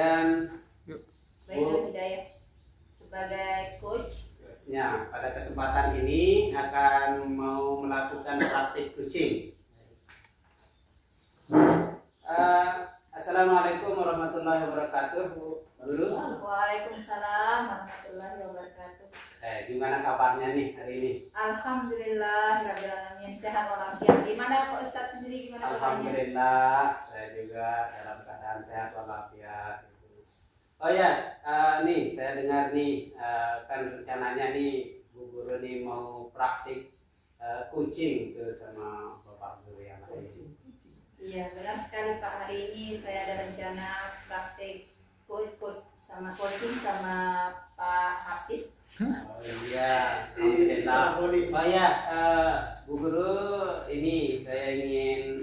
kemudian Baiklah Hidayah sebagai coach. Ya, pada kesempatan ini akan mau melakukan praktik kucing. Assalamualaikum warahmatullahi wabarakatuh, Guru. Waalaikumsalam warahmatullahi wabarakatuh. Gimana kabarnya nih hari ini? Alhamdulillah, rabbil alamin, sehat walafiat. Gimana Pak Ustadz sendiri, gimana kabarnya? Alhamdulillah, saya juga dalam keadaan sehat walafiat. Oh ya, nih saya dengar nih kan rencananya nih Bu Guru nih mau praktik kucing itu sama Bapak Guru yang lain. Iya, benar sekali Pak. Hari ini saya ada rencana praktik coaching sama Pak Hafiz. Oh iya, alhamdulillah. Oh ya, Bu Guru, ini saya ingin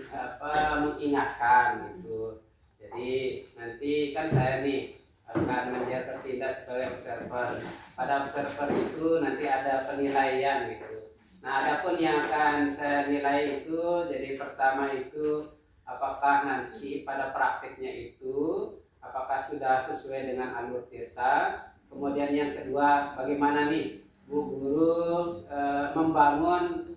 mengingatkan gitu. Jadi nanti kan saya nih akan menjadi bertindak sebagai observer. Pada observer itu nanti ada penilaian gitu. Nah, adapun yang akan saya nilai itu, jadi pertama itu apakah nanti pada praktiknya itu apakah sudah sesuai dengan alur kita. Kemudian yang kedua, bagaimana nih Bu Guru membangun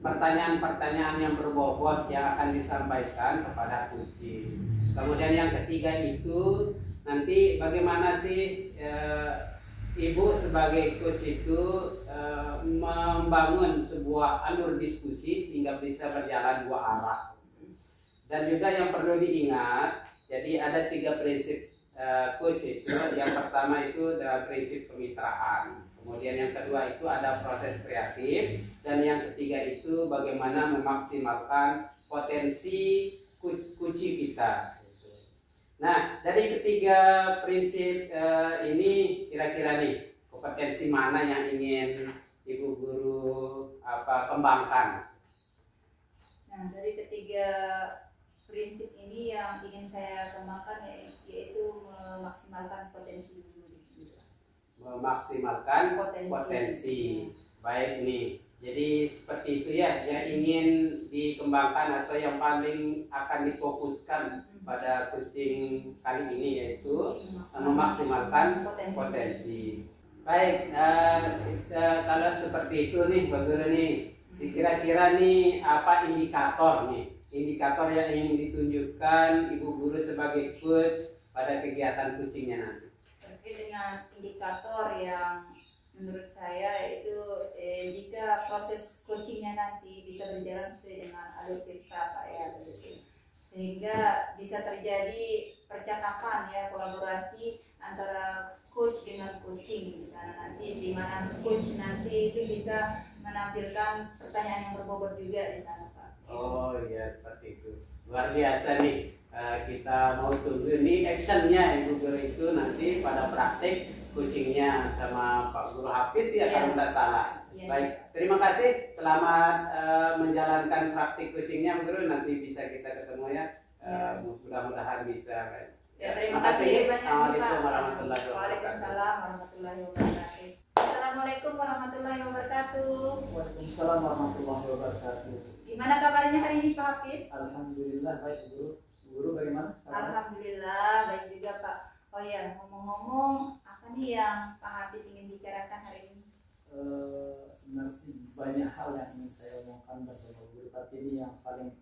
pertanyaan-pertanyaan yang berbobot yang akan disampaikan kepada kucing. Kemudian yang ketiga itu nanti bagaimana sih Ibu sebagai coach itu membangun sebuah alur diskusi sehingga bisa berjalan dua arah. Dan juga yang perlu diingat, jadi ada 3 prinsip coach itu. Yang pertama itu adalah prinsip kemitraan. Kemudian yang kedua itu ada proses kreatif, dan yang ketiga itu bagaimana memaksimalkan potensi kucing kita. Nah, dari ketiga prinsip ini kira-kira nih kompetensi mana yang ingin Ibu Guru kembangkan? Nah, dari ketiga prinsip ini yang ingin saya kembangkan yaitu memaksimalkan potensi dulu. Memaksimalkan potensi. Baik nih. Jadi seperti itu ya yang ingin dikembangkan atau yang paling akan difokuskan pada kucing kali ini, yaitu memaksimalkan potensi. Baik, kalau seperti itu nih Pak Guru nih, kira-kira nih apa indikator yang ingin ditunjukkan Ibu Guru sebagai coach pada kegiatan kucingnya nanti? Terkait dengan indikator yang menurut saya itu jika proses coachingnya nanti bisa berjalan sesuai dengan alur kita Pak ya, sehingga bisa terjadi percakapan ya, kolaborasi antara coach dengan coaching di sana nanti, di mana coach nanti itu bisa menampilkan pertanyaan yang berbobot juga di sana Pak. Oh iya, seperti itu. Luar biasa nih. Kita mau tunggu nih actionnya Ibu Guru itu nanti pada praktik kucingnya sama Pak Guru Hafiz ya, kalau tidak salah. Ya. Baik, terima kasih. Selamat menjalankan praktik kucingnya Bu Guru. Nanti bisa kita ketemu ya. Mudah-mudahan bisa. Ya, terima kasih banyak. Assalamualaikum warahmatullahi wabarakatuh. Waalaikumsalam warahmatullahi wabarakatuh. Assalamualaikum warahmatullahi wabarakatuh. Waalaikumsalam warahmatullahi wabarakatuh. Gimana kabarnya hari ini Pak Hafiz? Alhamdulillah baik Guru. Guru bagaimana? Alhamdulillah baik juga Pak. Oh ya, ngomong-ngomong, apa nih yang Pak Hafiz ingin bicarakan hari ini? Sebenarnya sih banyak hal yang ingin saya omongkan bersama Guru, tapi ini yang paling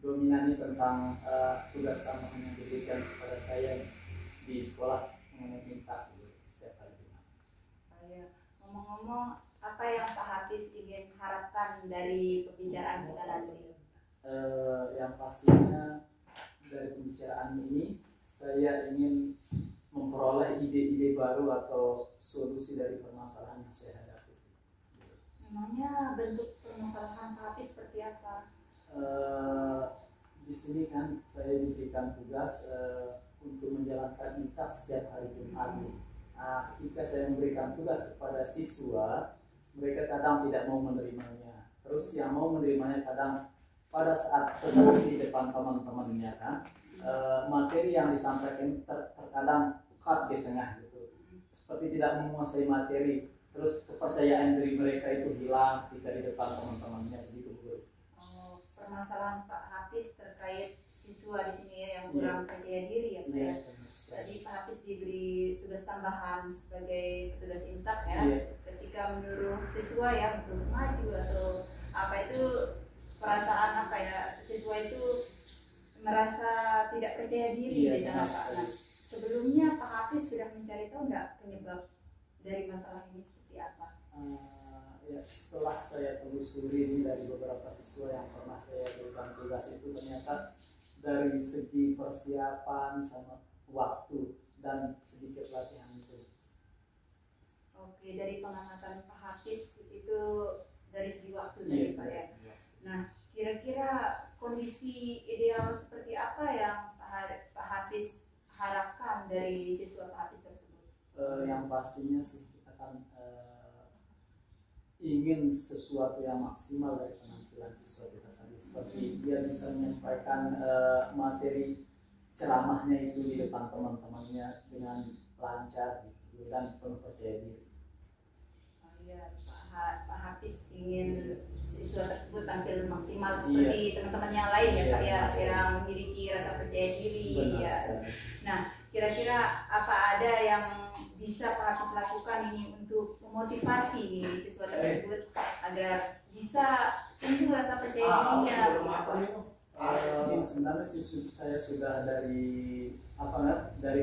dominan ini tentang tugas tambahan yang diberikan kepada saya di sekolah mengenai minta setiap hari. Oh ya, ngomong-ngomong, apa yang Pak Hafiz ingin harapkan dari pembicaraan kita nanti? Yang pastinya dari pembicaraan ini saya ingin memperoleh ide-ide baru atau solusi dari permasalahan yang saya hadapi. Memangnya bentuk permasalahan Pak Hafiz seperti apa? Di sini kan saya diberikan tugas untuk menjalankan IKA setiap hari Jumat. Ketika saya memberikan tugas kepada siswa, mereka kadang tidak mau menerimanya. Terus yang mau menerimanya kadang pada saat terjadi di depan teman-temannya kan, materi yang disampaikan terkadang cut di tengah gitu. Seperti tidak menguasai materi. Terus kepercayaan diri mereka itu hilang ketika di depan teman-temannya begitu Bu. Permasalahan Pak Hafiz terkait siswa di sini ya yang kurang percaya diri ya Pak ya. Tadi Pak Hafiz diberi tugas tambahan sebagai petugas intak ya, ketika menyuruh siswa ya untuk maju atau apa itu, perasaan apa ya, siswa itu merasa tidak percaya diri di sana Pak. Nah, sebelumnya Pak Hafiz sudah mencari tahu nggak penyebab dari masalah ini seperti apa? Ya, setelah saya telusuri dari beberapa siswa yang pernah saya berikan tugas itu, ternyata dari segi persiapan sama waktu dan sedikit latihan itu. Oke, dari pengamatan Pak Hafiz itu dari segi waktu tadi Pak ya. Nah, kira-kira kondisi ideal seperti apa yang Pak Hafiz harapkan dari siswa Pak Hafiz tersebut? Yang pastinya sih kita kan ingin sesuatu yang maksimal dari penampilan siswa kita tadi, seperti dia bisa menyampaikan materi ceramahnya itu di depan teman-temannya dengan lancar gitu, dan penuh percaya diri. Oh iya, Pak Hafiz ingin siswa tersebut tampil maksimal seperti teman-teman yang lain ya Pak ya, yang memiliki rasa percaya diri. Ya. Nah, kira-kira apa ada yang bisa Pak Hafiz lakukan ini untuk memotivasi siswa tersebut agar bisa tumbuh rasa percaya dirinya? Sebenarnya saya sudah dari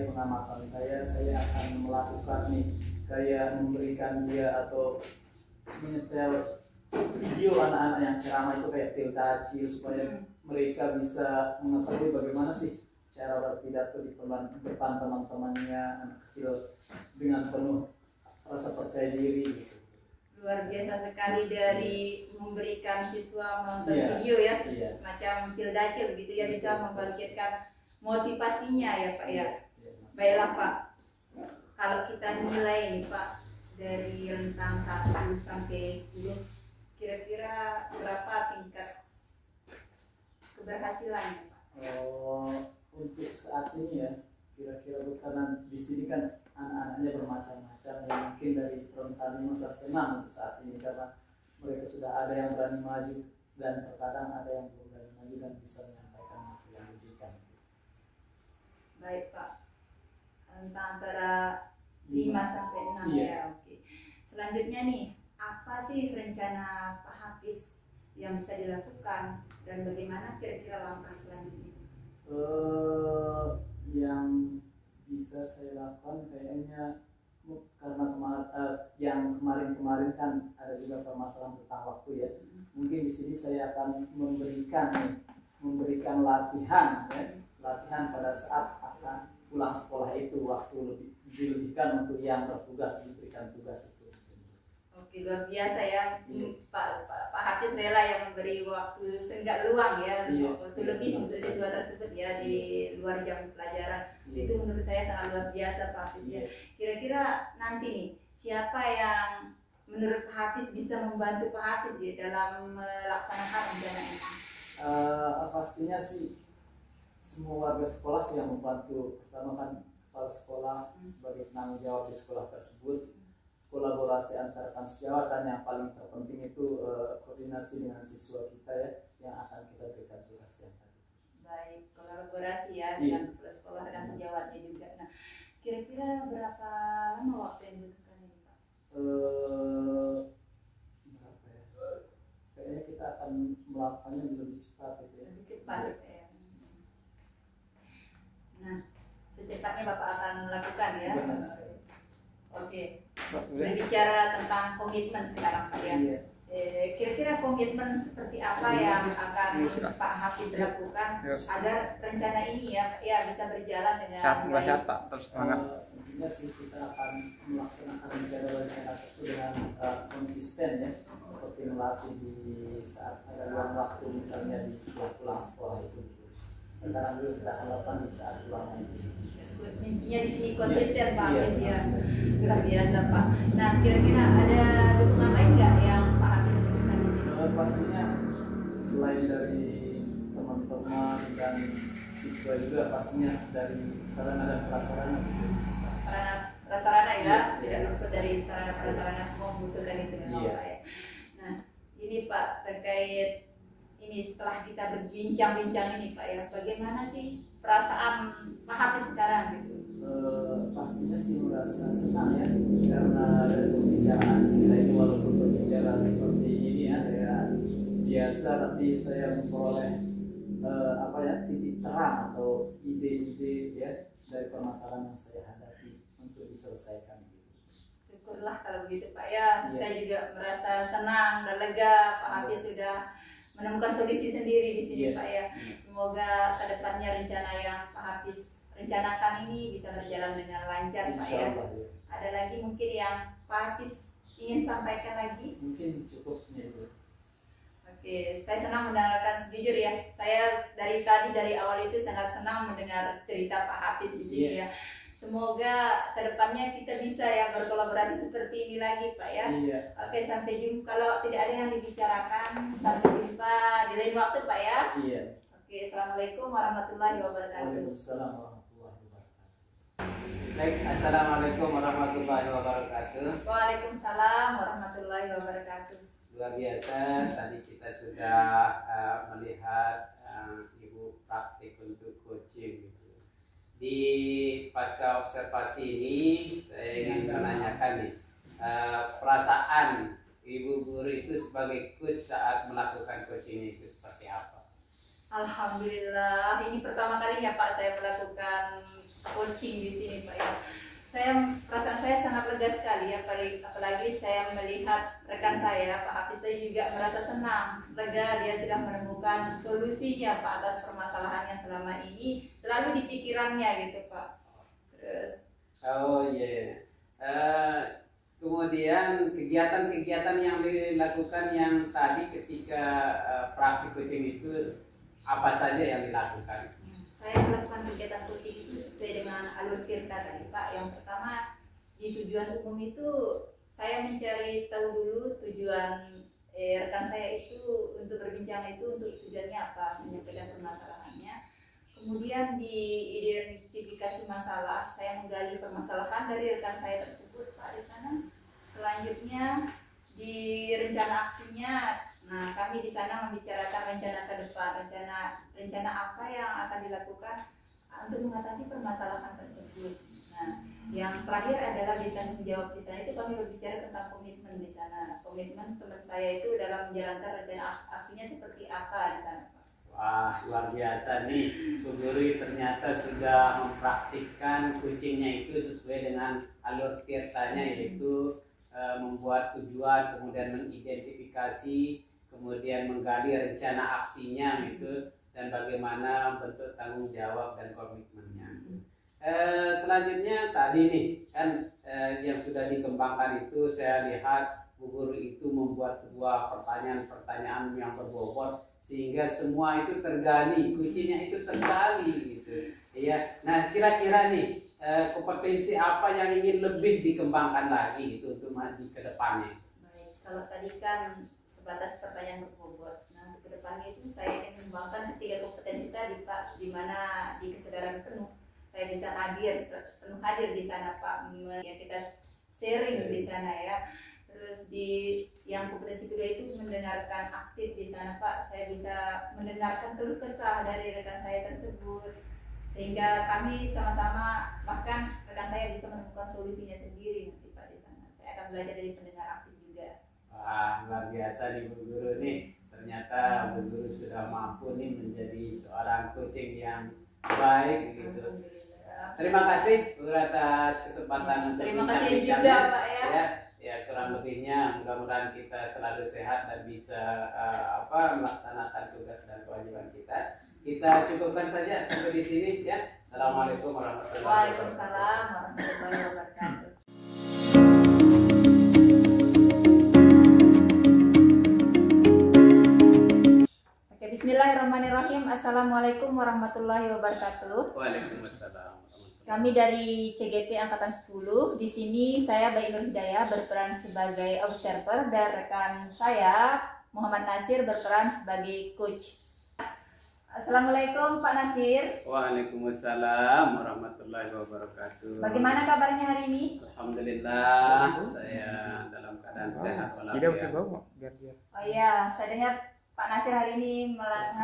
pengamatan saya akan melakukan nih, kayak memberikan dia atau menyetel video anak-anak yang ceramah itu kayak kecil supaya mereka bisa mengetahui bagaimana sih cara berpidato di depan teman-temannya anak kecil dengan penuh rasa percaya diri gitu. Luar biasa sekali dari memberikan siswa menonton video ya, semacam pildacil gitu ya, bisa membangkitkan motivasinya ya Pak ya. Baiklah Pak, kalau kita nilai nih Pak dari rentang 1 sampai 10, kira-kira berapa tingkat keberhasilannya Pak? Untuk saat ini ya, kira-kira karena di sini kan anak-anaknya bermacam-macam ya, mungkin dari rentan 5 sampai 6 untuk saat ini, karena mereka sudah ada yang berani maju dan terkadang ada yang belum berani maju dan bisa menyampaikan materi yang diberikan. Baik Pak, rentang antara 5 sampai 6 ya, oke. Selanjutnya nih, apa sih rencana Pak Hafiz yang bisa dilakukan dan bagaimana kira-kira langkah selanjutnya? Yang bisa saya lakukan kayaknya karena yang kemarin kan ada juga permasalahan tentang waktu ya. Mungkin di sini saya akan memberikan latihan pada saat akan pulang sekolah itu, waktu dilebihkan untuk yang bertugas diberikan tugas itu. Oke, luar biasa ya. Pak Hafiz rela yang memberi waktu senggat luang ya, waktu lebih untuk siswa tersebut ya di luar jam pelajaran. Itu menurut saya sangat luar biasa Pak Hafiz ya. Kira-kira nanti nih, siapa yang menurut Pak Hafiz bisa membantu Pak Hafiz ya dalam melaksanakan rencana ini? Pastinya sih semua warga sekolah sih yang membantu. Pertama kan kepala sekolah sebagai penanggung jawab di sekolah tersebut, kolaborasi antar sejawat, dan yang paling terpenting itu koordinasi dengan siswa kita ya, yang akan kita berikan tugas yang tadi. Baik, kolaborasi ya dengan kepala sekolah dan sejawatnya juga. Nah, kira-kira berapa lama waktu yang dibutuhkan ini Pak? Berapa ya? Kayaknya kita akan melakukannya lebih cepat gitu ya. Lebih cepat ya. Nah, secepatnya Bapak akan lakukan ya. Oke. Berbicara tentang komitmen sekarang Pak ya. Kira-kira komitmen seperti apa yang akan Pak Hafiz lakukan agar rencana ini ya bisa berjalan dengan baik? Tentunya sih kita akan melaksanakan rencana tersebut dengan konsisten ya, seperti melatih di saat ada luang waktu, misalnya di setelah pulang sekolah itu. Sekarang dulu kita akan lakukan di saat pulang itu. Kuncinya di sini konsisten Pak Hafiz ya, luar biasa Pak. Nah, kira-kira ada dukungan lain nggak yang Pak Hafiz lakukan di sini? Pastinya selain dari teman-teman dan siswa juga, pastinya dari sarana dan prasarana. Sarana prasarana ya, tidak luput dari sarana prasarana, semua membutuhkan itu memang Pak ya. Nah, ini Pak terkait ini setelah kita berbincang-bincang ini Pak ya, bagaimana sih perasaan Pak Hafiz sekarang gitu? Pastinya sih merasa senang ya, karena dari pembicaraan kita itu walaupun berbicara seperti ini ya biasa, tapi saya memperoleh titik terang atau ide-ide ya dari permasalahan yang saya hadapi untuk diselesaikan. Syukurlah kalau begitu Pak ya. Saya juga merasa senang dan lega Pak Hafiz sudah menemukan solusi sendiri di sini Pak ya. Semoga kedepannya rencana yang Pak Hafiz rencanakan ini bisa berjalan dengan lancar Pak ya. Ada lagi mungkin yang Pak Hafiz ingin sampaikan lagi? Mungkin cukupnya itu. Oke, saya senang mendengarkan, jujur ya. Saya dari awal itu sangat senang mendengar cerita Pak Hafiz di sini ya. Semoga kedepannya kita bisa ya berkolaborasi seperti ini lagi Pak ya. Oke, sampai jumpa. Kalau tidak ada yang dibicarakan, sampai jumpa di lain waktu Pak ya. Oke, assalamualaikum warahmatullahi wabarakatuh. Waalaikumsalam warahmatullahi wabarakatuh. Baik, assalamualaikum warahmatullahi wabarakatuh. Waalaikumsalam warahmatullahi wabarakatuh. Luar biasa, tadi kita sudah melihat Ibu praktik untuk coaching gitu. Di pasca observasi ini saya ingin menanyakan nih, perasaan Ibu guru itu sebagai coach saat melakukan coaching itu seperti apa? Alhamdulillah, ini pertama kalinya Pak saya melakukan coaching di sini Pak ya. Perasaan saya sangat lega sekali ya, apalagi saya melihat rekan saya Pak Hafiz tadi juga merasa senang, lega dia sudah menemukan solusinya Pak atas permasalahan yang selama ini selalu di pikirannya gitu Pak. Terus kemudian kegiatan-kegiatan yang dilakukan yang tadi ketika praktik coaching itu apa saja yang dilakukan? Saya melakukan kegiatan coaching itu sesuai dengan alur tirta tadi Pak. Yang pertama di tujuan umum itu saya mencari tahu dulu tujuan rekan saya itu untuk berbincang itu untuk tujuannya apa, menyampaikan permasalahannya. Kemudian di identifikasi masalah, saya menggali permasalahan dari rekan saya tersebut Pak di sana. Selanjutnya di rencana aksinya, nah kami di sana membicarakan rencana ke depan, rencana apa yang akan dilakukan untuk mengatasi permasalahan tersebut. Nah, yang terakhir adalah di tanggung jawab di sana itu kami berbicara tentang komitmen di sana. Komitmen teman saya itu dalam menjalankan rencana aksinya seperti apa di sana, Pak. Wah, luar biasa nih, Bu Guru ternyata sudah mempraktikkan coachingnya itu sesuai dengan alur tirtanya, yaitu membuat tujuan, kemudian mengidentifikasi, kemudian menggali rencana aksinya gitu, dan bagaimana bentuk tanggung jawab dan komitmennya. Selanjutnya tadi nih kan yang sudah dikembangkan itu saya lihat Bu Guru itu membuat sebuah pertanyaan-pertanyaan yang berbobot sehingga semua itu tergali, kuncinya itu tergali gitu. Ya, nah kira-kira nih kompetensi apa yang ingin lebih dikembangkan lagi gitu untuk maju ke depannya? Baik, kalau tadi kan sebatas pertanyaan berbobot. Nah, ke depannya itu saya ingin mengembangkan ketiga kompetensi tadi Pak, di mana di kesadaran penuh saya bisa penuh hadir di sana Pak, ya kita sharing di sana ya. Terus di yang kompetensi kedua itu mendengarkan aktif di sana Pak, saya bisa mendengarkan keluh kesah dari rekan saya tersebut sehingga kami sama-sama, bahkan rekan saya bisa menemukan solusinya sendiri nanti Pak di sana. Saya akan belajar dari pendengar aktif juga. Wah, luar biasa nih Bu Guru nih. Ternyata Bu Guru sudah mampu nih menjadi seorang coaching yang baik gitu. Terima kasih Bu atas kesempatan untuk terima kasih juga Pak ya. Ya kurang lebihnya mudah-mudahan kita selalu sehat dan bisa melaksanakan tugas dan kewajiban kita. Kita cukupkan saja sampai di sini ya. Assalamualaikum warahmatullahi wabarakatuh. Waalaikumsalam warahmatullahi wabarakatuh. Oke, bismillahirrahmanirrahim. Assalamualaikum warahmatullahi wabarakatuh. Waalaikumsalam. Kami dari CGP Angkatan 10, di sini saya Baik Nur Hidayah berperan sebagai observer dan rekan saya Muhammad Nasir berperan sebagai coach. Assalamualaikum Pak Nasir. Waalaikumsalam warahmatullahi wabarakatuh. Bagaimana kabarnya hari ini? Alhamdulillah, saya dalam keadaan sehat walafiat. Oh iya, saya dengar Pak Nasir hari ini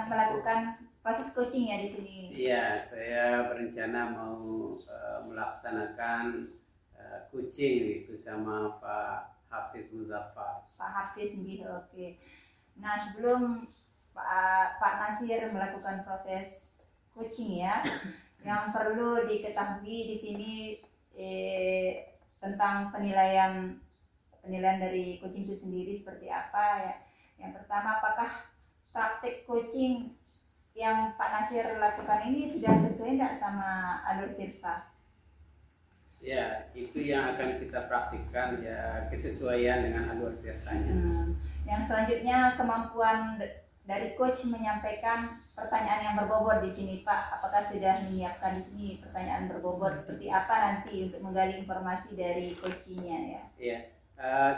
melakukan proses coaching ya di sini? Iya, saya berencana mau melaksanakan coaching itu sama Pak Hafiz Muzaffar. Pak Hafiz gitu, oke. Nah, sebelum Pak Nasir melakukan proses coaching ya, yang perlu diketahui di sini tentang penilaian dari coaching itu sendiri seperti apa ya. Yang pertama, apakah praktek coaching yang Pak Nasir lakukan ini sudah sesuai tidak sama alur tirta? Ya, itu yang akan kita praktikkan ya, kesesuaian dengan alur tirtanya. Yang selanjutnya, kemampuan dari coach menyampaikan pertanyaan yang berbobot di sini, Pak. Apakah sudah menyiapkan di sini pertanyaan berbobot seperti apa nanti untuk menggali informasi dari coachingnya ya? Iya,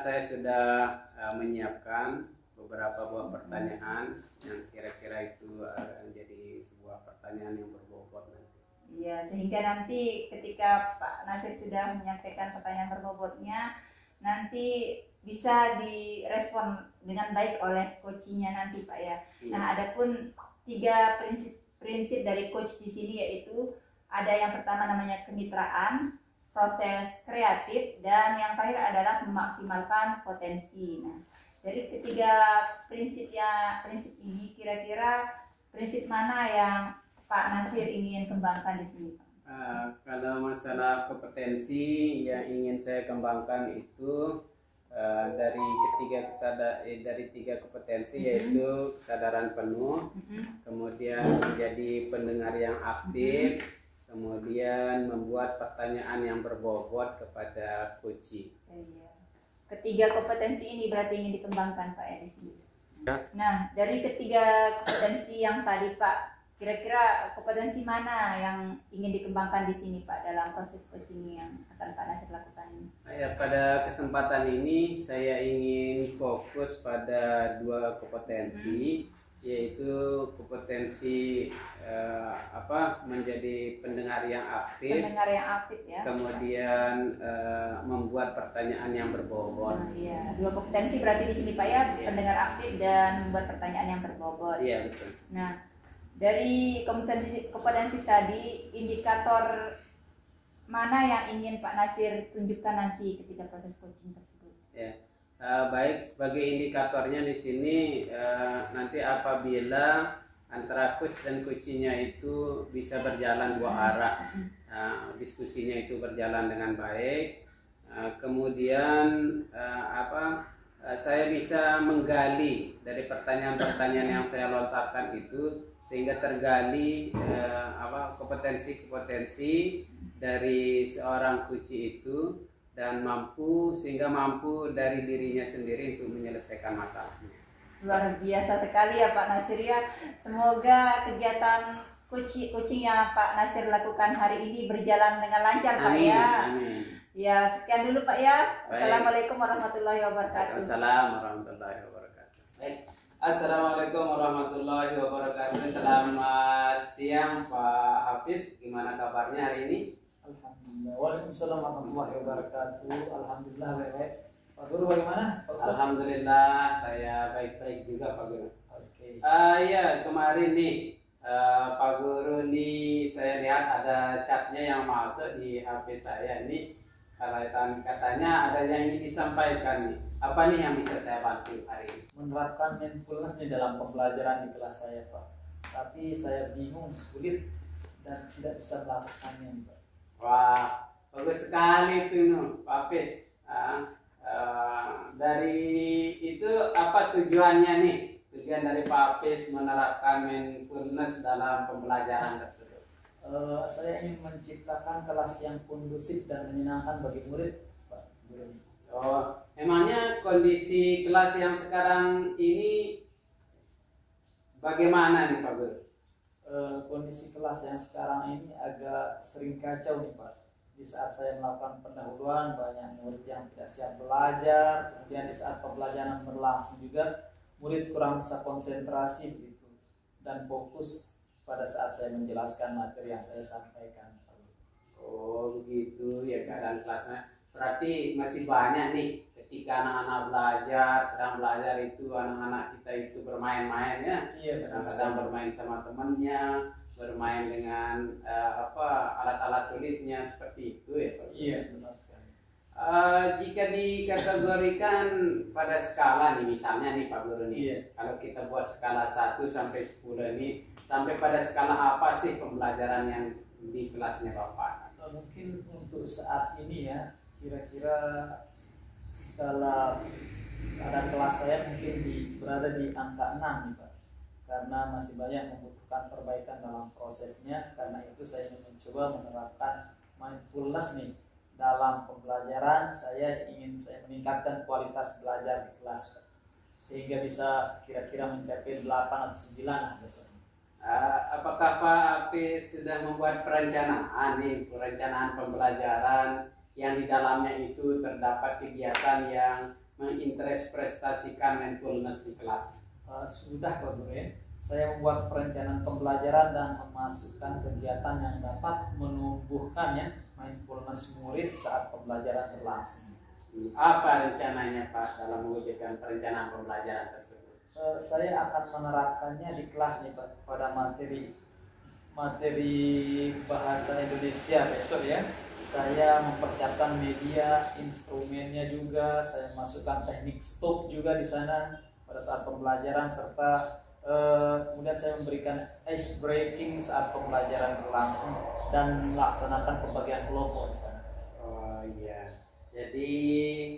saya sudah menyiapkan beberapa buah pertanyaan yang kira-kira itu menjadi sebuah pertanyaan yang berbobot nanti. Iya, sehingga nanti ketika Pak Nasir sudah menyampaikan pertanyaan berbobotnya, nanti bisa direspon dengan baik oleh coachingnya nanti, Pak ya. Iya. Nah, adapun 3 prinsip dari coach di sini, yaitu ada yang pertama namanya kemitraan, proses kreatif, dan yang terakhir adalah memaksimalkan potensi. Nah, dari ketiga prinsip ini, kira-kira prinsip mana yang Pak Nasir ingin kembangkan di sini, Pak? Kalau masalah kompetensi yang ingin saya kembangkan itu dari tiga kompetensi, yaitu kesadaran penuh, kemudian menjadi pendengar yang aktif, kemudian membuat pertanyaan yang berbobot kepada coaching. Ketiga kompetensi ini berarti ingin dikembangkan, Pak ya di sini. Ya. Nah, dari ketiga kompetensi yang tadi, Pak, kira-kira kompetensi mana yang ingin dikembangkan di sini, Pak, dalam proses coaching yang akan Pak Nasir lakukan ini? Ya, pada kesempatan ini saya ingin fokus pada 2 kompetensi, yaitu kompetensi menjadi pendengar yang aktif. Pendengar yang aktif ya. Kemudian membuat pertanyaan yang berbobot. Nah, iya, 2 kompetensi berarti di sini, Pak ya, pendengar aktif dan membuat pertanyaan yang berbobot. Iya, betul. Nah, dari kompetensi tadi, indikator mana yang ingin Pak Nasir tunjukkan nanti ketika proses coaching tersebut? Ya, baik, sebagai indikatornya di sini nanti apabila antara coach dan coachingnya itu bisa berjalan 2 arah, diskusinya itu berjalan dengan baik, kemudian saya bisa menggali dari pertanyaan-pertanyaan yang saya lontarkan itu, sehingga tergali kompetensi-kompetensi dari seorang coach itu, dan sehingga mampu dari dirinya sendiri untuk menyelesaikan masalahnya. Luar biasa sekali ya Pak Nasir ya. Semoga kegiatan coaching yang Pak Nasir lakukan hari ini berjalan dengan lancar, Pak ya. Amin. Ya, sekian dulu Pak ya. Baik. Assalamualaikum warahmatullahi wabarakatuh. Waalaikumsalam warahmatullahi wabarakatuh. Baik. Assalamualaikum warahmatullahi wabarakatuh. Selamat siang Pak Hafiz. Gimana kabarnya hari ini? Alhamdulillah. Waalaikumsalam warahmatullahi wabarakatuh. Alhamdulillah baik. Pak Guru bagaimana? Alhamdulillah saya baik-baik juga Pak Guru. Oke. Ya, kemarin nih Pak Guru nih saya lihat ada chatnya yang masuk di HP saya nih. Katanya ada yang ingin disampaikan nih. Apa nih yang bisa saya bantu hari ini? Menerapkan mindfulness nih dalam pembelajaran di kelas saya, Pak. Tapi saya bingung, sulit dan tidak bisa melakukannya, Pak. Wah, bagus sekali itu Pak Hafiz. Dari itu apa tujuannya nih? Tujuan dari Pak Hafiz menerapkan mindfulness dalam pembelajaran tersebut. Saya ingin menciptakan kelas yang kondusif dan menyenangkan bagi murid, Pak Guru. Oh, emangnya kondisi kelas yang sekarang ini bagaimana nih Pak Guru? Kondisi kelas yang sekarang ini agak sering kacau nih Pak. Di saat saya melakukan pendahuluan, banyak murid yang tidak siap belajar. Kemudian di saat pembelajaran berlangsung juga, murid kurang bisa konsentrasi begitu dan fokus pada saat saya menjelaskan materi yang saya sampaikan. Oh begitu ya keadaan kelasnya. Berarti masih banyak nih ketika anak-anak belajar, sedang belajar itu anak-anak kita itu bermain-main ya. Iya, Kadang-kadang bermain sama temannya, bermain dengan alat-alat tulisnya seperti itu ya Pak. Iya, benar sekali. Jika dikategorikan pada skala nih, misalnya nih Pak Guru nih, Iya. kalau kita buat skala 1 sampai 10 ini, sampai pada skala apa sih pembelajaran yang di kelasnya Bapak? Mungkin untuk saat ini ya, kira-kira skala keadaan kelas saya mungkin berada di angka 6 nih Pak, karena masih banyak membutuhkan perbaikan dalam prosesnya. Karena itu saya ingin mencoba menerapkan mindfulness nih dalam pembelajaran. Saya meningkatkan kualitas belajar di kelas Pak, sehingga bisa kira-kira mencapai 8 atau 9 lah besok. Apakah Pak Api sudah membuat perencanaan pembelajaran yang di dalamnya itu terdapat kegiatan yang menginterpretasikan mindfulness di kelas? Sudah Pak Guru ya. Saya membuat perencanaan pembelajaran dan memasukkan kegiatan yang dapat menumbuhkan ya mindfulness murid saat pembelajaran berlangsung. Apa rencananya Pak dalam mewujudkan perencanaan pembelajaran tersebut? Saya akan menerapkannya di kelas nih Pak, pada materi bahasa Indonesia besok ya. Saya mempersiapkan media, instrumennya juga. Saya masukkan teknik stop juga di sana pada saat pembelajaran, serta kemudian saya memberikan ice breaking saat pembelajaran berlangsung dan melaksanakan pembagian kelompok di sana. Oh iya. Jadi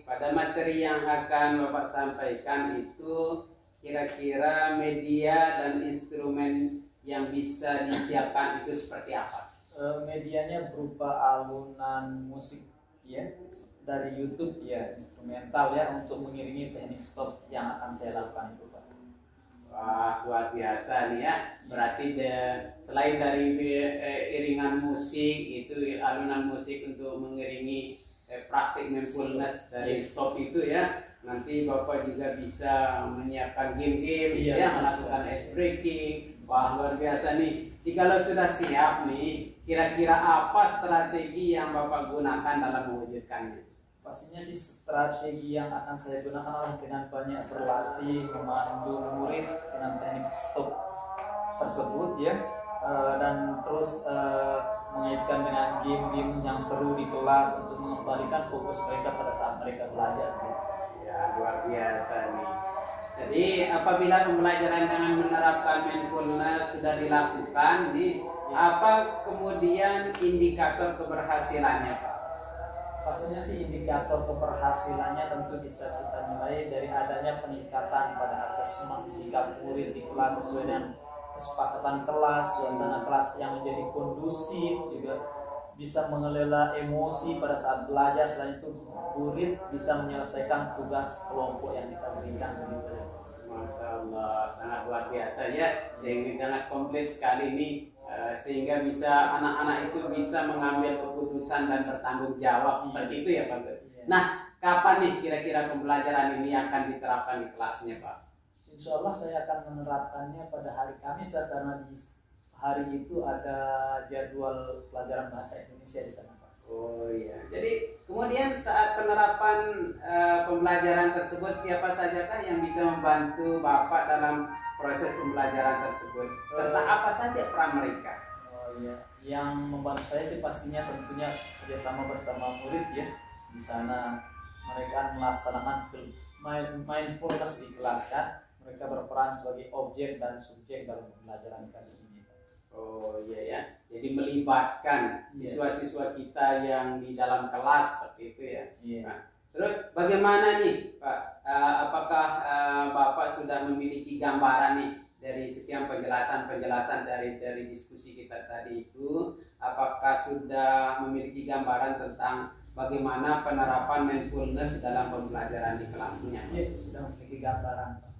pada materi yang akan Bapak sampaikan itu kira-kira media dan instrumen yang bisa disiapkan itu seperti apa? Medianya berupa alunan musik ya dari YouTube ya, instrumental ya, untuk mengiringi teknik stop yang akan saya lakukan itu Pak. Wah, luar biasa nih ya. Berarti selain dari iringan musik itu alunan musik untuk mengiringi praktik mindfulness dari stop itu ya. Nanti Bapak juga bisa menyiapkan game-game ya, melakukan ice breaking. Wah, luar biasa nih. Jikalau sudah siap nih, kira-kira apa strategi yang Bapak gunakan dalam mewujudkannya? Pastinya sih strategi yang akan saya gunakan adalah dengan banyak berlatih, memandu murid dengan teknik stop tersebut ya, dan terus mengaitkan dengan game-game yang seru di kelas untuk mengembalikan fokus mereka pada saat mereka belajar. Ya, luar biasa nih. Jadi apabila pembelajaran dengan menerapkan mindfulness sudah dilakukan nih, apa kemudian indikator keberhasilannya Pak? Pastinya sih indikator keberhasilannya tentu bisa kita nilai dari adanya peningkatan pada asesmen sikap murid di kelas sesuai dengan kesepakatan kelas, suasana kelas yang menjadi kondusif, juga bisa mengelola emosi pada saat belajar. Selain itu murid bisa menyelesaikan tugas kelompok yang kita berikan begitu. Masya Allah, sangat luar biasa ya, sehingga sangat komplit sekali ini, sehingga bisa anak-anak itu bisa mengambil keputusan dan bertanggung jawab seperti itu ya Pak. Nah, kapan nih kira-kira pembelajaran ini akan diterapkan di kelasnya Pak? Insya Allah saya akan menerapkannya pada hari Kamis karena di hari itu ada jadwal pelajaran bahasa Indonesia di sana Pak. Oh iya. Jadi kemudian saat penerapan pembelajaran tersebut, siapa sajakah yang bisa membantu Bapak dalam proses pembelajaran tersebut? Serta apa saja peran mereka? Oh iya, yang membantu saya sih pastinya tentunya kerjasama bersama murid ya. Di sana mereka melaksanakan mindfulness di kelas kan. Mereka berperan sebagai objek dan subjek dalam pembelajaran kali ini. Oh iya ya, jadi melibatkan siswa-siswa kita yang di dalam kelas seperti itu ya. Nah, terus bagaimana nih Pak? Apakah Bapak sudah memiliki gambaran nih dari sekian penjelasan dari diskusi kita tadi itu? Apakah sudah memiliki gambaran tentang bagaimana penerapan mindfulness dalam pembelajaran di kelasnya? Iya, sudah memiliki gambaran Pak.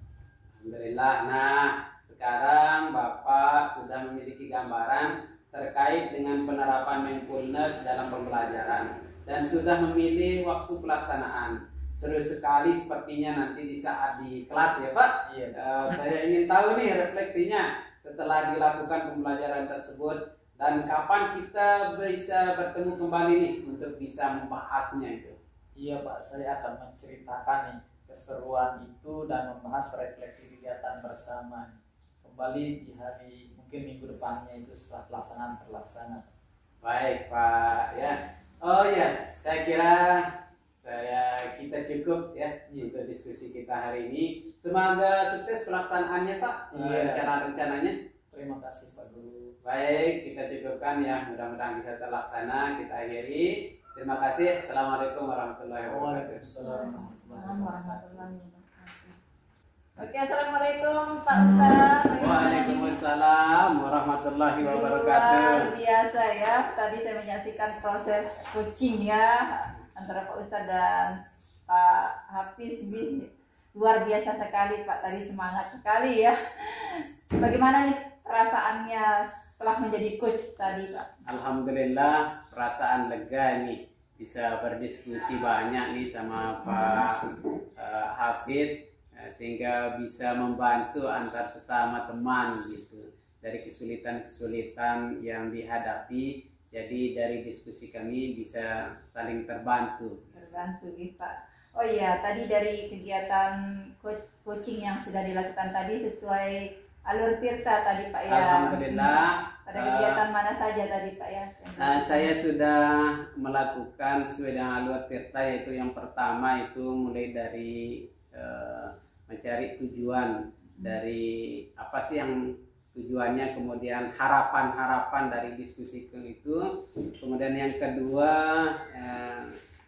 Alhamdulillah. Nah, sekarang Bapak sudah memiliki gambaran terkait dengan penerapan mindfulness dalam pembelajaran dan sudah memilih waktu pelaksanaan. Seru sekali sepertinya nanti di saat di kelas ya Pak. Iya. Saya ingin tahu nih refleksinya setelah dilakukan pembelajaran tersebut dan kapan kita bisa bertemu kembali nih untuk bisa membahasnya itu. Iya Pak, saya akan menceritakan nih keseruan itu dan membahas refleksi kegiatan bersama kembali di hari mungkin minggu depannya itu setelah pelaksanaan terlaksana. Baik Pak ya. Oh ya, saya kira kita cukup ya untuk diskusi kita hari ini. Semoga sukses pelaksanaannya Pak. Rencana-rencananya. Terima kasih Pak Guru. Baik, kita cukupkan ya. Mudah-mudahan bisa terlaksana. Kita akhiri. Terima kasih. Assalamualaikum warahmatullahi wabarakatuh. Waalaikumsalam warahmatullahi wabarakatuh. Oke, assalamualaikum Pak Ustaz. Waalaikumsalam warahmatullahi wabarakatuh. Luar biasa ya. Tadi saya menyaksikan proses coaching ya antara Pak Ustaz dan Pak Hafiz. Luar biasa sekali Pak. Tadi semangat sekali ya. Bagaimana nih perasaannya setelah menjadi coach tadi Pak? Alhamdulillah, perasaan lega nih bisa berdiskusi banyak nih sama Pak Hafiz, sehingga bisa membantu antar sesama teman gitu dari kesulitan-kesulitan yang dihadapi. Jadi dari diskusi kami bisa saling terbantu gitu Pak. Oh iya, tadi dari kegiatan coaching yang sudah dilakukan tadi sesuai alur tirta tadi Pak ya. Alhamdulillah. Pada kegiatan mana saja tadi Pak ya? Saya sudah melakukan sesuai dengan alur tirta, yaitu yang pertama itu mulai dari mencari tujuan dari apa sih yang tujuannya, kemudian harapan-harapan dari diskusi itu, kemudian yang kedua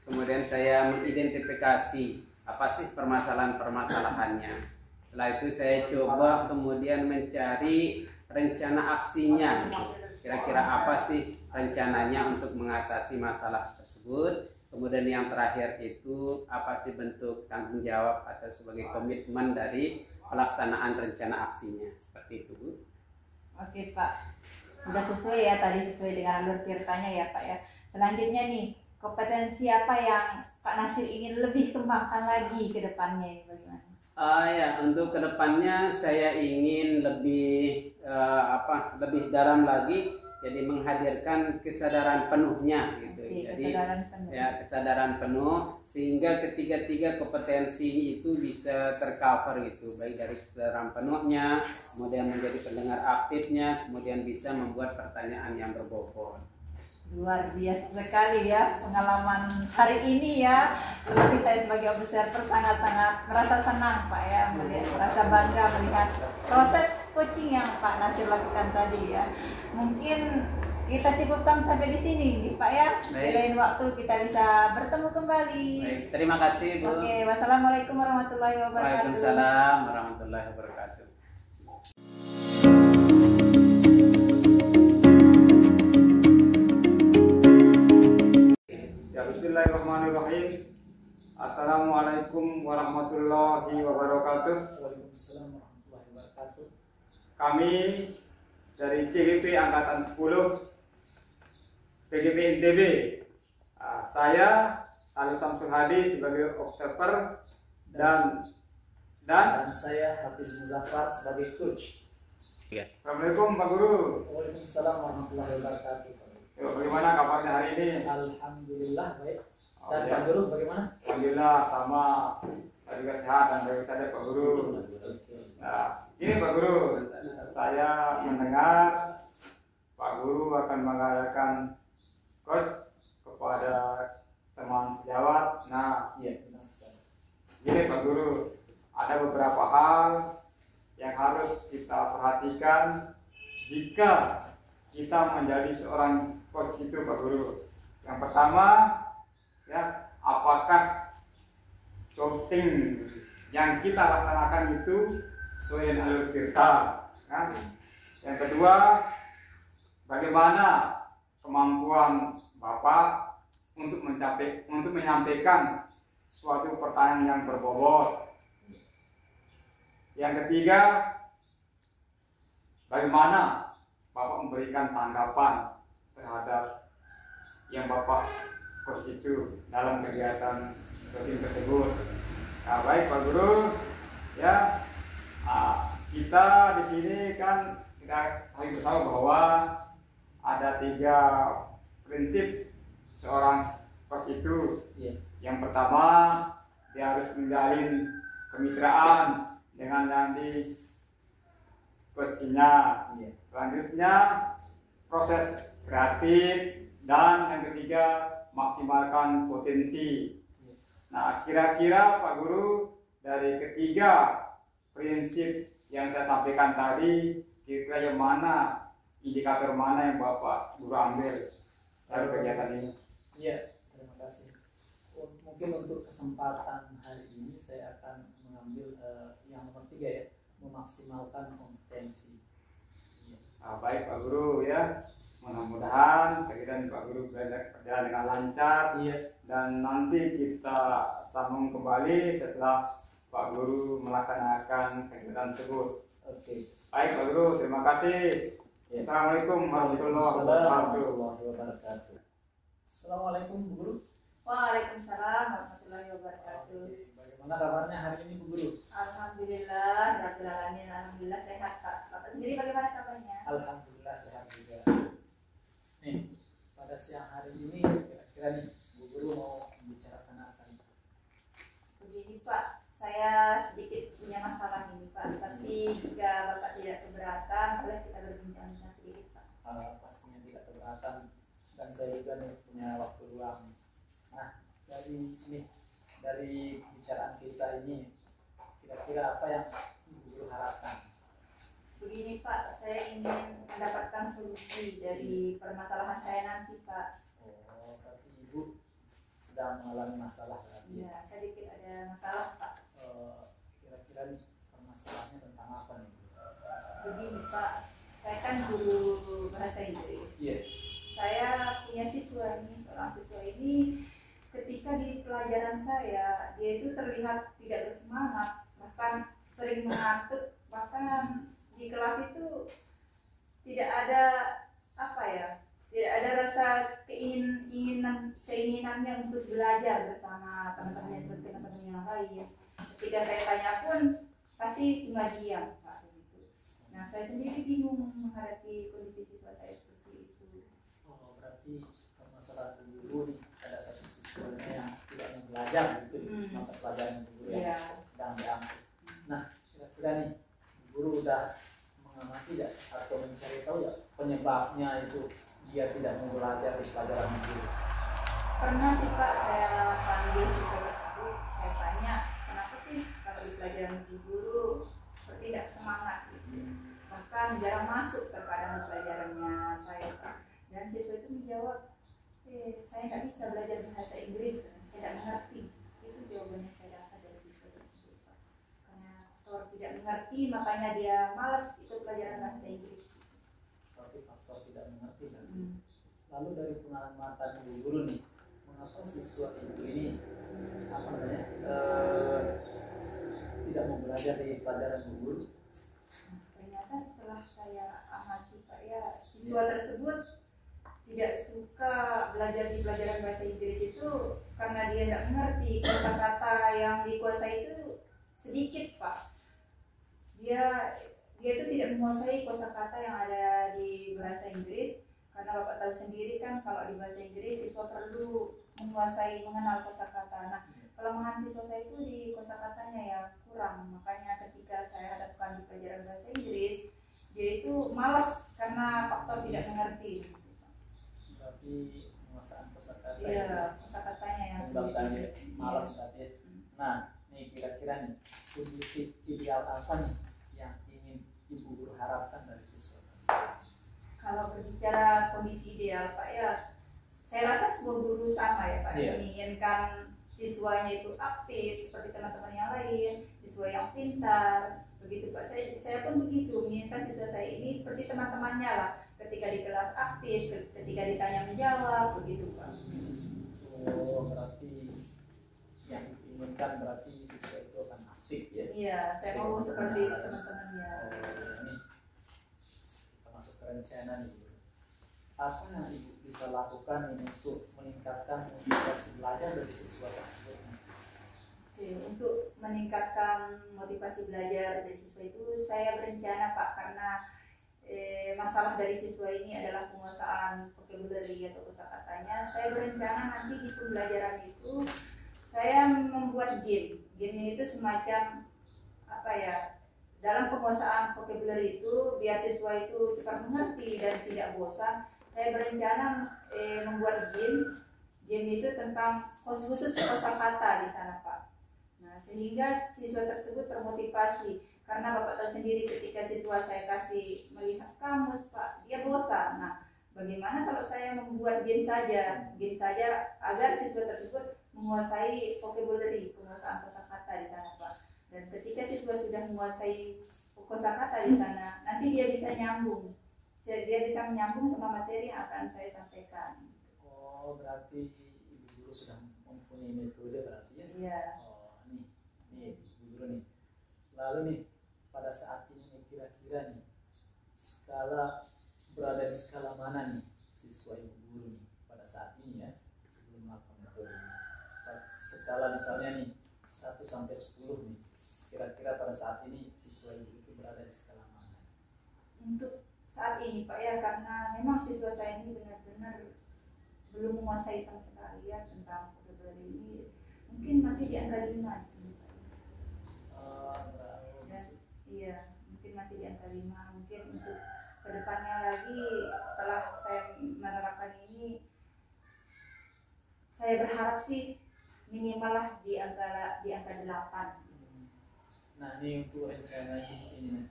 kemudian saya mengidentifikasi apa sih permasalahan-permasalahannya. Setelah itu saya coba kemudian mencari rencana aksinya, kira-kira apa sih rencananya untuk mengatasi masalah tersebut. Kemudian yang terakhir itu apa sih bentuk tanggung jawab atau sebagai komitmen dari pelaksanaan rencana aksinya, seperti itu Bu. Oke Pak, sudah sesuai ya tadi, sesuai dengan alur tirtanya ya Pak ya. Selanjutnya nih, kompetensi apa yang Pak Nasir ingin lebih kembangkan lagi ke depannya ini bagaimana? Ya, untuk kedepannya saya ingin lebih lebih dalam lagi, jadi menghadirkan kesadaran penuhnya gitu. Oke, jadi kesadaran penuh. Ya, kesadaran penuh sehingga ketiga kompetensi itu bisa tercover gitu, baik dari kesadaran penuhnya, kemudian menjadi pendengar aktifnya, kemudian bisa membuat pertanyaan yang berbobot. Luar biasa sekali ya pengalaman hari ini ya. Terlebih saya sebagai observer sangat-sangat merasa senang Pak ya, merasa bangga melihat proses coaching yang Pak Nasir lakukan tadi ya. Mungkin kita cukupkan sampai di sini Pak ya. Di lain waktu kita bisa bertemu kembali. Baik, terima kasih Bu. Oke, wassalamualaikum warahmatullahi wabarakatuh. Waalaikumsalam warahmatullahi wabarakatuh. Bismillahirrahmanirrahim. Assalamualaikum warahmatullahi wabarakatuh. Waalaikumsalam warahmatullahi wabarakatuh. Kami dari CGP Angkatan 10 PGP NTB. Saya Salih Samsul Hadi sebagai observer dan saya Hafiz Muzaffar sebagai coach. Assalamualaikum Pak Guru. Waalaikumsalam warahmatullahi wabarakatuh. Bagaimana kabarnya hari ini? Alhamdulillah baik. Dan Ya. Pak Guru bagaimana? Alhamdulillah sama, saya juga sehat dan baik saja Pak Guru. Nah, ini Pak Guru, saya mendengar Pak Guru akan mengadakan coach kepada teman sejawat. Nah, Iya, benar sekali. gini Pak Guru, ada beberapa hal yang harus kita perhatikan jika kita menjadi seorang coach itu Pak Guru. Yang pertama, ya, apakah coaching yang kita laksanakan itu sesuai dengan alur tirta, kan? Yang kedua, bagaimana kemampuan Bapak untuk menyampaikan suatu pertanyaan yang berbobot. Yang ketiga, bagaimana Bapak memberikan tanggapan terhadap yang Bapak coach itu dalam kegiatan coaching tersebut. Nah, baik Pak Guru, ya, kita di sini kan kita harus tahu bahwa ada 3 prinsip seorang coach itu. Iya. Yang pertama, dia harus menjalin kemitraan dengan yang di coachnya. Iya. Selanjutnya proses kreatif, dan yang ketiga maksimalkan potensi. Nah, kira-kira Pak Guru dari ketiga prinsip yang saya sampaikan tadi, kira-kira yang mana, indikator mana yang Bapak Guru ambil dari kegiatan ini? Iya, terima kasih. Mungkin untuk kesempatan hari ini saya akan mengambil yang nomor 3 ya, memaksimalkan kompetensi. Iya. Baik Pak Guru ya, mudah-mudahan kegiatan Pak Guru berjalan dengan lancar. Iya. Dan nanti kita sambung kembali setelah Pak Guru melaksanakan kegiatan tersebut. Oke. Baik Pak Guru, terima kasih. Ya. Assalamualaikum warahmatullahi wabarakatuh. Assalamualaikum Bu Guru. Waalaikumsalam warahmatullahi wabarakatuh. Oke. Bagaimana kabarnya hari ini Bu Guru? Alhamdulillah, rabbil alamin, alhamdulillah sehat Pak. Bapak sendiri bagaimana kabarnya? Alhamdulillah sehat juga. Nih, pada siang hari ini kira-kira nih Bu Guru mau membicarakan apa nih? Begini Pak, saya sedikit punya masalah ini Pak, tapi jika Bapak tidak keberatan, boleh kita berbincang-bincang sedikit Pak. Pastinya tidak keberatan, dan saya juga nih punya waktu luang. Nah, dari pembicaraan kita ini, kira-kira apa yang Bu Guru harapkan? Begini Pak, saya ingin mendapatkan solusi dari permasalahan saya nanti Pak. Oh, berarti Ibu sedang mengalami masalah berarti. Ya, sedikit ada masalah Pak. Kira-kira nih permasalahannya tentang apa nih? Begini Pak, saya kan guru bahasa Inggris. Iya. Saya punya siswa nih, seorang siswa ini ketika di pelajaran saya, dia itu terlihat tidak bersemangat, bahkan sering mengantuk, bahkan di kelas itu tidak ada tidak ada rasa keinginannya untuk belajar bersama teman-temannya seperti teman-teman yang lain. Ketika saya tanya pun pasti cuma diam Pak begitu. Nah, saya sendiri bingung menghadapi kondisi siswa saya seperti itu. Oh, berarti permasalahan Bu Guru nih, ada satu siswanya yang tidak mau belajar gitu di mata pelajaran Bu Guru yang sedang diambil. Nah, kira-kira nih Bu Guru udah mengamati tidak atau mencari tahu ya penyebabnya itu dia tidak mau belajar di pelajaran Bu Guru? Pernah sih Pak, saya panggil siswa tersebut, saya tanya kenapa sih kalau di pelajaran Bu Guru seperti tidak semangat gitu, bahkan jarang masuk terkadang pelajarannya saya Pak. Dan siswa itu menjawab, saya nggak bisa belajar bahasa Inggris, saya tidak mengerti. Itu jawabannya saya dapat dari siswa tersebut Pak. Karena faktor tidak mengerti, makanya dia malas ikut pelajaran bahasa Inggris. Berarti faktor tidak mengerti berarti. Lalu dari pengamatan Bu Guru nih, mengapa siswa ini tidak mau belajar di pelajaran Bu Guru? Ternyata setelah saya amati Pak ya, siswa tersebut tidak suka belajar di pelajaran bahasa Inggris itu karena dia tidak mengerti kata-kata yang dikuasai itu sedikit Pak. Dia itu tidak menguasai kosakata yang ada di bahasa Inggris, karena Bapak tahu sendiri kan kalau di bahasa Inggris siswa perlu mengenal kosakata. Nah, kelemahan siswa saya itu di kosakatanya ya kurang, makanya ketika saya hadapkan di pelajaran bahasa Inggris, dia itu malas karena faktor tidak mengerti. Berarti penguasaan kosakata. Iya, kosakatanya yang sulit. Malas berarti. Nah, nih kira-kira nih kondisi ideal apa nih yang ingin Ibu Guru harapkan dari siswa tersebut? Kalau berbicara kondisi ideal Pak ya, saya rasa semua guru sama ya Pak, menginginkan siswanya itu aktif seperti teman-teman yang lain, siswa yang pintar, begitu Pak. Saya pun begitu, menginginkan siswa saya ini seperti teman-temannya lah, ketika di kelas aktif, ketika ditanya menjawab, begitu Pak. Oh, berarti yang diinginkan berarti siswa itu akan aktif ya? Iya, saya mau seperti teman-temannya. Oh, ini kita masuk ke rencana nih. Apa yang Ibu bisa lakukan ini untuk meningkatkan motivasi belajar dari siswa tersebut? Oke, untuk meningkatkan motivasi belajar dari siswa itu saya berencana Pak, karena masalah dari siswa ini adalah penguasaan vocabulary atau kosakatanya, saya berencana nanti di pembelajaran itu saya membuat game. Game itu semacam apa ya? Dalam penguasaan vocabulary itu biar siswa itu cepat mengerti dan tidak bosan. Saya berencana membuat game. Game itu tentang khusus kosakata di sana, Pak. Nah, sehingga siswa tersebut termotivasi. Karena Bapak tahu sendiri ketika siswa saya kasih melihat kamus, Pak, dia bosan. Nah, bagaimana kalau saya membuat game saja agar siswa tersebut menguasai vocabulary, penguasaan kosakata di sana, Pak. Dan ketika siswa sudah menguasai kosakata di sana, nanti dia bisa nyambung. Dia bisa menyambung sama materi yang akan saya sampaikan. Oh, berarti Ibu Guru sudah mempunyai metode berarti ya? Iya. Oh, nih Ibu Guru nih. Lalu nih, pada saat ini kira-kira nih, berada di skala mana nih siswa Ibu Guru nih pada saat ini ya, sebelum melakukan metode ini? Skala misalnya nih 1 sampai 10 nih, kira-kira pada saat ini siswa Ibu itu berada di skala mana? Untuk saat ini, Pak, ya, karena memang siswa saya ini benar-benar belum menguasai sama sekali ya tentang vocabulary ini, mungkin masih di angka 5 di sini, Pak. Iya, mungkin masih di angka 5. Mungkin untuk kedepannya lagi setelah saya menerapkan ini, saya berharap sih minimal lah di angka 8. Nah, ini untuk rencana ini,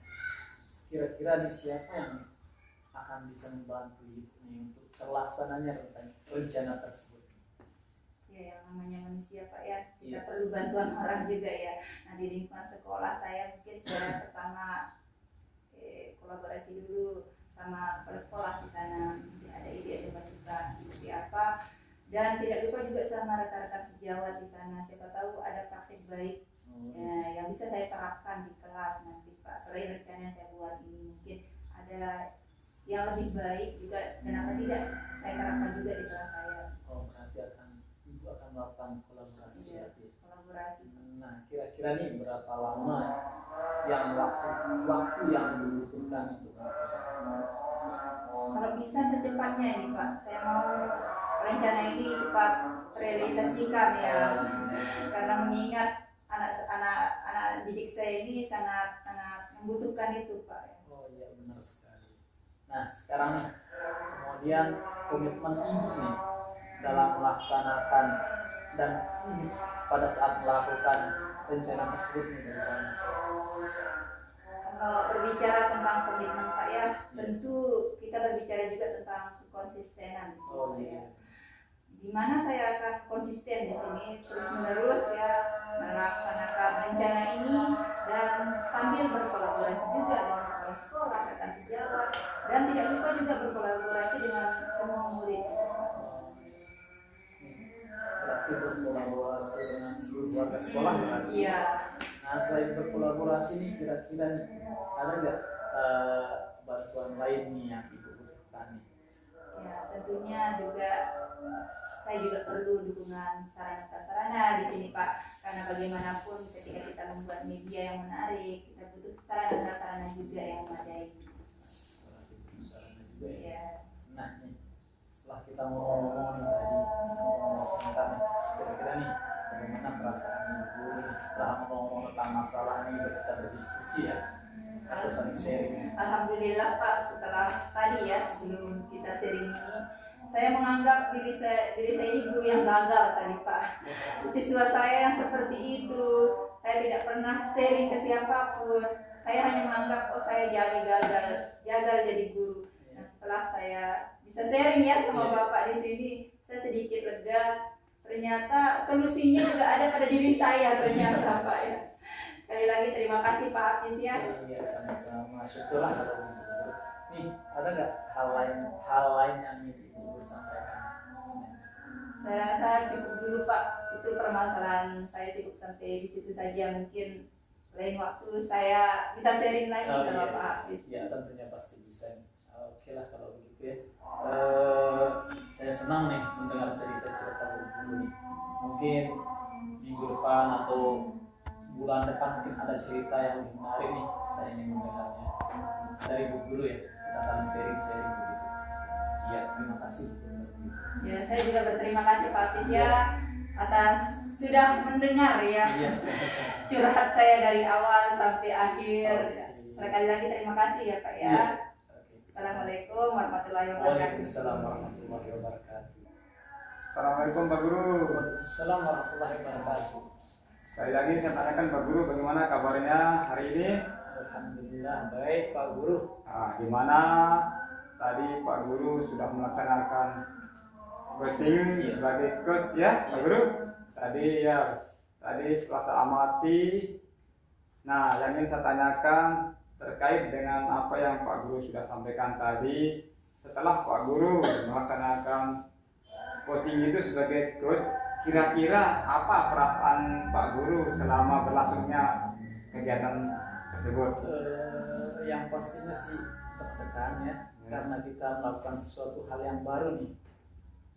kira-kira nih siapa yang akan bisa membantu Ibu nih untuk terlaksananya rencana tersebut? Ya, yang namanya manusia, Pak, ya, kita Iya. perlu bantuan orang juga ya. Nah, di lingkungan sekolah saya mungkin saya pertama kolaborasi dulu sama kepala sekolah di sana, mungkin ada ide, ada masukan seperti apa. Dan tidak lupa juga sama rekan-rekan sejawat di sana, siapa tahu ada praktik baik yang bisa saya terapkan di kelas nanti, Pak. Selain rencana yang saya buat ini, mungkin ada yang lebih baik juga, kenapa tidak saya terapkan juga di kelas saya. Oh, berarti Ibu akan melakukan kolaborasi. Iya, berarti. kolaborasi. Nah, kira-kira nih berapa lama yang waktu yang dibutuhkan untuk Kalau bisa secepatnya ini, Pak, saya mau rencana ini cepat terrealisasikan ya, karena mengingat anak didik saya ini sangat membutuhkan itu, Pak. Oh iya, benar sekali. Nah, sekarang nih, kemudian komitmen Ibu nih dalam melaksanakan dan pada saat melakukan rencana tersebut nih bagaimana? Kalau berbicara tentang komitmen, Pak, ya, tentu kita berbicara juga tentang konsistenan di sini, Oh Pak, iya. ya. Di mana saya akan konsisten di sini terus menerus ya melaksanakan rencana ini dan sambil berkolaborasi juga dengan kepala sekolah, rekan sejawat, dan tidak lupa juga berkolaborasi dengan semua murid. Berarti berkolaborasi dengan seluruh warga sekolah berarti. Iya. Nah, selain berkolaborasi nih, kira-kira nih ada nggak bantuan lain nih yang Ibu butuhkan nih? Ya, tentunya juga saya juga perlu dukungan sarana-prasarana di sini, Pak. Karena bagaimanapun ketika kita membuat media yang menarik, kita butuh sarana-prasarana juga yang memadai. Berarti butuh sarana juga ya. Iya. Nah nih, setelah kita ngomong nih tadi, ngomong sebentar nih, kira-kira nih bagaimana perasaan Ibu nih setelah ngomong tentang masalah nih, kita berdiskusi ya, atau saling sharing. Alhamdulillah, Pak, setelah tadi ya sebelum kita sharing ini, saya menganggap diri saya ini guru yang gagal tadi, Pak. Siswa saya yang seperti itu, saya tidak pernah sharing ke siapapun. Saya hanya menganggap saya gagal jadi guru. Nah, setelah saya bisa sharing ya sama Bapak di sini, saya sedikit lega. Ternyata solusinya juga ada pada diri saya ternyata, Pak, ya. Sekali lagi terima kasih Pak Hafiz ya. Iya, sama-sama. Syukurlah kalau begitu. Nih, ada nggak hal lain yang Ibu sampaikan? Saya rasa cukup dulu, Pak. Itu permasalahan saya cukup sampai di situ saja. Mungkin lain waktu saya bisa sharing lagi sama Pak Hafiz. Ya, tentunya pasti bisa. Oke lah kalau begitu ya. Saya senang nih mendengar cerita-cerita Ibu nih. Mungkin minggu depan atau bulan depan mungkin ada cerita yang lebih menarik nih. Saya ingin mendengarnya dari Bu Guru ya. Kita kita saling sharing-sharing begitu. Ya, terima kasih. Ya, saya juga berterima kasih Pak Hafiz ya atas sudah mendengar ya Iya, sama-sama. curhat saya dari awal sampai akhir. Oke. Sekali lagi terima kasih ya Pak ya. Iya. Oke. Assalamualaikum warahmatullahi wabarakatuh. Waalaikumsalam warahmatullahi wabarakatuh. Assalamualaikum Pak Guru. Waalaikumsalam warahmatullahi wabarakatuh. Sekali lagi saya tanyakan Pak Guru bagaimana kabarnya hari ini? Alhamdulillah baik Pak Guru. Nah, gimana tadi Pak Guru sudah melaksanakan coaching sebagai coach ya Pak Guru? Tadi setelah saya amati, nah yang ingin saya tanyakan terkait dengan apa yang Pak Guru sudah sampaikan tadi. Setelah Pak Guru melaksanakan coaching itu sebagai coach, kira-kira apa perasaan Pak Guru selama berlangsungnya kegiatan tersebut? Yang pastinya sih deg-degan ya, karena kita melakukan sesuatu hal yang baru nih,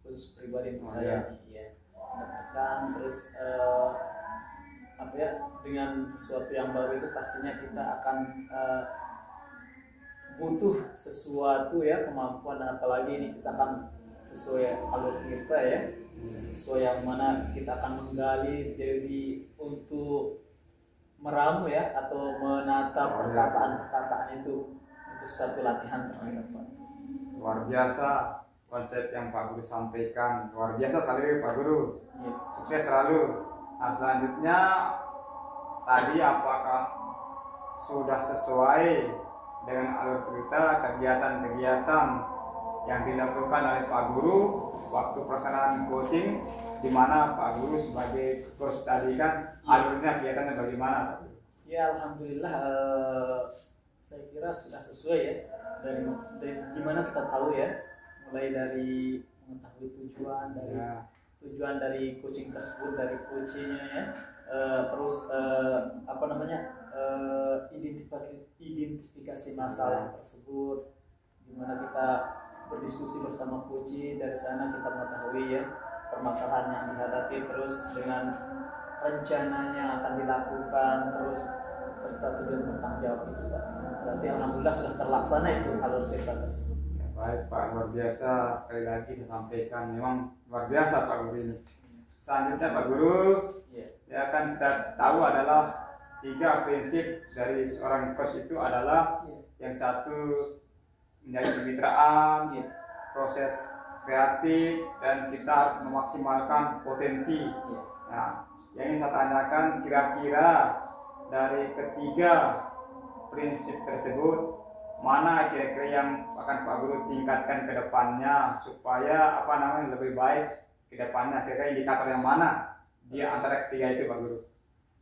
khusus pribadi untuk saya nih, ya. Deg-degan, terus dengan sesuatu yang baru itu pastinya kita akan butuh sesuatu ya, kemampuan, apalagi ini kita akan sesuai alur kita ya, sesuai yang mana kita akan menggali jadi untuk meramu ya, atau menata perkataan-perkataan itu untuk satu latihan terhadap Pak. Luar biasa konsep yang Pak Guru sampaikan, luar biasa sekali Pak Guru. Ya. Sukses selalu. Nah, selanjutnya tadi apakah sudah sesuai dengan alur cerita kegiatan-kegiatan yang dilakukan oleh Pak Guru waktu pelaksanaan coaching, di mana Pak Guru sebagai coach tadi kan alurnya kegiatannya bagaimana? Ya alhamdulillah, saya kira sudah sesuai ya, dari gimana kita tahu ya, mulai dari mengetahui tujuan dari coaching tersebut, dari coachingnya ya, terus identifikasi masalah tersebut, gimana kita berdiskusi bersama coaching, dari sana kita mengetahui ya permasalahan yang dihadapi, terus dengan rencananya akan dilakukan, terus serta tujuan bertanggung jawab itu Pak. Berarti alhamdulillah sudah terlaksana itu alur cerita tersebut. Ya, baik Pak, luar biasa. Sekali lagi saya sampaikan, memang luar biasa Pak Guru ini. Selanjutnya Pak Guru, ya kan kita tahu adalah 3 prinsip dari seorang coach itu adalah yang satu menjadi kemitraan, proses kreatif, dan kita harus memaksimalkan potensi. Nah, yang ingin saya tanyakan, kira-kira dari ketiga prinsip tersebut, mana kira-kira yang akan Pak Guru tingkatkan ke depannya supaya lebih baik ke depannya? Kira-kira indikator yang mana di antara ketiga itu Pak Guru?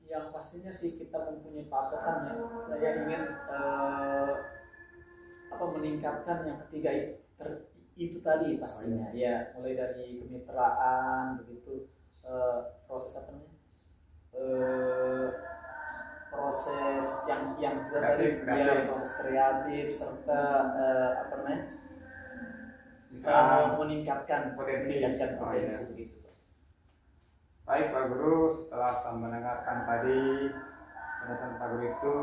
Yang pastinya sih kita mempunyai patokan ya. Saya ingin meningkatkan yang ketiga itu tadi pastinya ya, mulai dari kemitraan begitu, proses proses yang kreatif. Ya, proses kreatif serta meningkatkan potensi begitu. Baik Pak Guru, setelah saya mendengarkan tadi penjelasan Pak Guru itu,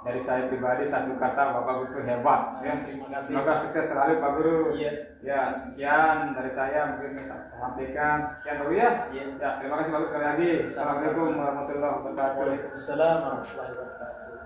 dari saya pribadi satu kata, Bapak Guru itu hebat. Ya. Terima kasih. Semoga sukses selalu Pak Guru. Iya. Ya, sekian dari saya mungkin saya sampaikan. Sekian dulu ya. Iya. Ya, terima kasih Pak Guru sekali lagi. Assalamualaikum warahmatullahi wabarakatuh. Waalaikumsalam warahmatullahi wabarakatuh.